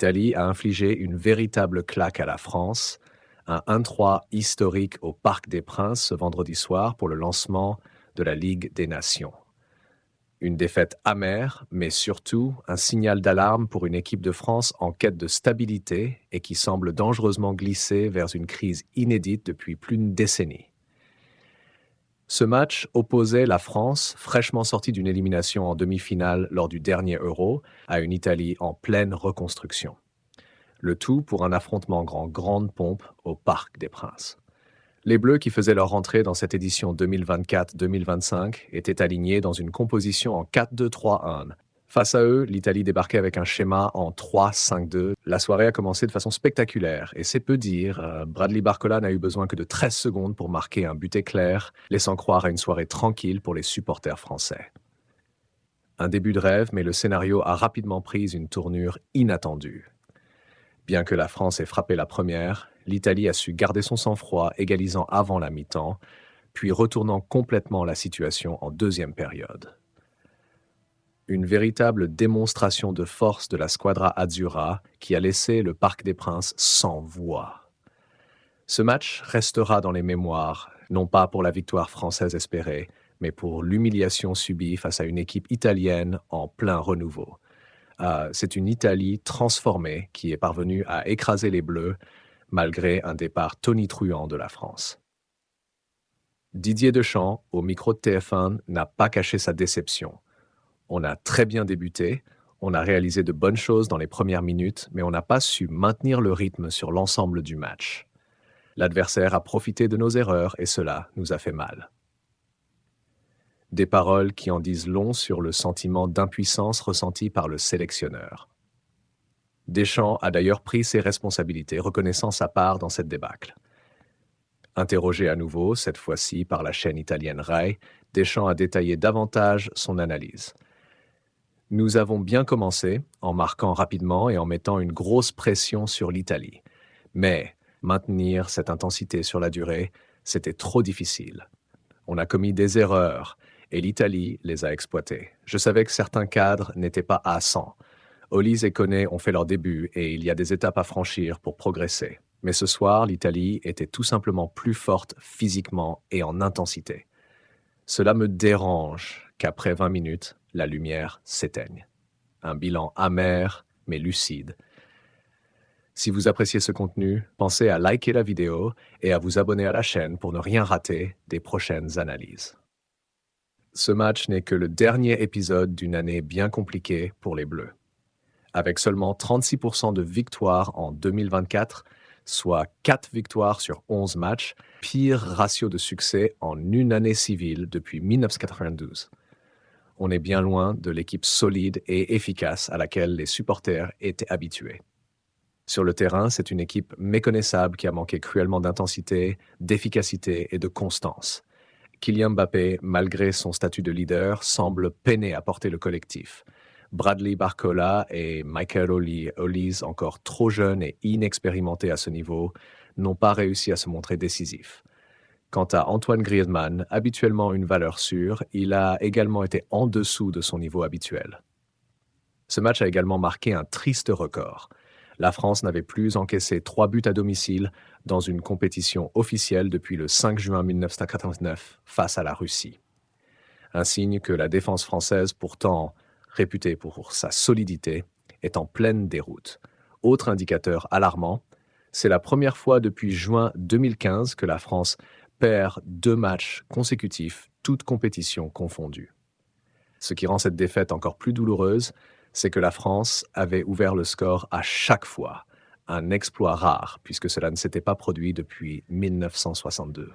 L'Italie a infligé une véritable claque à la France, un 1-3 historique au Parc des Princes ce vendredi soir pour le lancement de la Ligue des Nations. Une défaite amère, mais surtout un signal d'alarme pour une équipe de France en quête de stabilité et qui semble dangereusement glisser vers une crise inédite depuis plus d'une décennie. Ce match opposait la France, fraîchement sortie d'une élimination en demi-finale lors du dernier Euro, à une Italie en pleine reconstruction. Le tout pour un affrontement en grande pompe au Parc des Princes. Les Bleus qui faisaient leur entrée dans cette édition 2024-2025 étaient alignés dans une composition en 4-2-3-1. Face à eux, l'Italie débarquait avec un schéma en 3-5-2. La soirée a commencé de façon spectaculaire et c'est peu dire. Bradley Barcola n'a eu besoin que de 13 secondes pour marquer un but éclair, laissant croire à une soirée tranquille pour les supporters français. Un début de rêve, mais le scénario a rapidement pris une tournure inattendue. Bien que la France ait frappé la première, l'Italie a su garder son sang-froid, égalisant avant la mi-temps, puis retournant complètement la situation en deuxième période. Une véritable démonstration de force de la Squadra Azzurra qui a laissé le Parc des Princes sans voix. Ce match restera dans les mémoires, non pas pour la victoire française espérée, mais pour l'humiliation subie face à une équipe italienne en plein renouveau. C'est une Italie transformée qui est parvenue à écraser les Bleus malgré un départ tonitruant de la France. Didier Deschamps, au micro de TF1, n'a pas caché sa déception. On a très bien débuté, on a réalisé de bonnes choses dans les premières minutes, mais on n'a pas su maintenir le rythme sur l'ensemble du match. L'adversaire a profité de nos erreurs et cela nous a fait mal. Des paroles qui en disent long sur le sentiment d'impuissance ressenti par le sélectionneur. Deschamps a d'ailleurs pris ses responsabilités, reconnaissant sa part dans cette débâcle. Interrogé à nouveau, cette fois-ci par la chaîne italienne Rai, Deschamps a détaillé davantage son analyse. Nous avons bien commencé, en marquant rapidement et en mettant une grosse pression sur l'Italie. Mais maintenir cette intensité sur la durée, c'était trop difficile. On a commis des erreurs et l'Italie les a exploitées. Je savais que certains cadres n'étaient pas à 100. Olise et Koné ont fait leur début et il y a des étapes à franchir pour progresser. Mais ce soir, l'Italie était tout simplement plus forte physiquement et en intensité. Cela me dérange qu'après 20 minutes, la lumière s'éteigne. Un bilan amer mais lucide. Si vous appréciez ce contenu, pensez à liker la vidéo et à vous abonner à la chaîne pour ne rien rater des prochaines analyses. Ce match n'est que le dernier épisode d'une année bien compliquée pour les Bleus. Avec seulement 36% de victoires en 2024, soit 4 victoires sur 11 matchs, pire ratio de succès en une année civile depuis 1992. On est bien loin de l'équipe solide et efficace à laquelle les supporters étaient habitués. Sur le terrain, c'est une équipe méconnaissable qui a manqué cruellement d'intensité, d'efficacité et de constance. Kylian Mbappé, malgré son statut de leader, semble peiner à porter le collectif. Bradley Barcola et Michael Olise, encore trop jeunes et inexpérimentés à ce niveau, n'ont pas réussi à se montrer décisifs. Quant à Antoine Griezmann, habituellement une valeur sûre, il a également été en dessous de son niveau habituel. Ce match a également marqué un triste record. La France n'avait plus encaissé 3 buts à domicile dans une compétition officielle depuis le 5 juin 1989 face à la Russie. Un signe que la défense française, pourtant réputée pour sa solidité, est en pleine déroute. Autre indicateur alarmant, c'est la première fois depuis juin 2015 que la France perd 2 matchs consécutifs, toutes compétitions confondues. Ce qui rend cette défaite encore plus douloureuse, c'est que la France avait ouvert le score à chaque fois, un exploit rare puisque cela ne s'était pas produit depuis 1962.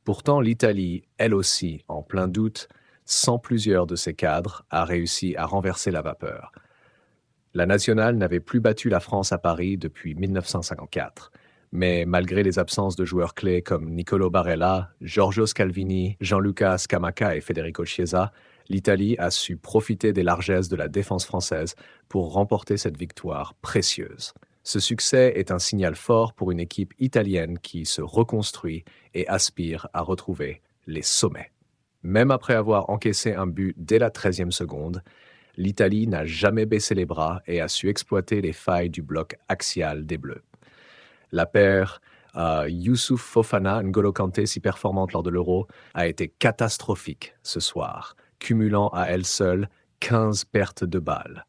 Pourtant, l'Italie, elle aussi, en plein doute, sans plusieurs de ses cadres, a réussi à renverser la vapeur. La nationale n'avait plus battu la France à Paris depuis 1954. Mais malgré les absences de joueurs clés comme Niccolò Barella, Giorgio Scalvini, Gianluca Scamacca et Federico Chiesa, l'Italie a su profiter des largesses de la défense française pour remporter cette victoire précieuse. Ce succès est un signal fort pour une équipe italienne qui se reconstruit et aspire à retrouver les sommets. Même après avoir encaissé un but dès la 13e seconde, l'Italie n'a jamais baissé les bras et a su exploiter les failles du bloc axial des Bleus. La paire Youssouf Fofana-N'Golo Kanté, si performante lors de l'Euro, a été catastrophique ce soir, cumulant à elle seule 15 pertes de balles.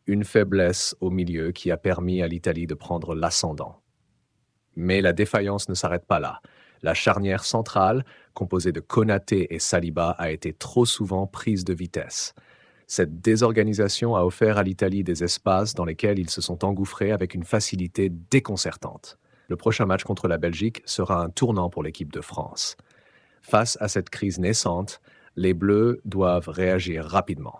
Une faiblesse au milieu qui a permis à l'Italie de prendre l'ascendant. Mais la défaillance ne s'arrête pas là. La charnière centrale, composée de Konaté et Saliba, a été trop souvent prise de vitesse. Cette désorganisation a offert à l'Italie des espaces dans lesquels ils se sont engouffrés avec une facilité déconcertante. Le prochain match contre la Belgique sera un tournant pour l'équipe de France. Face à cette crise naissante, les Bleus doivent réagir rapidement.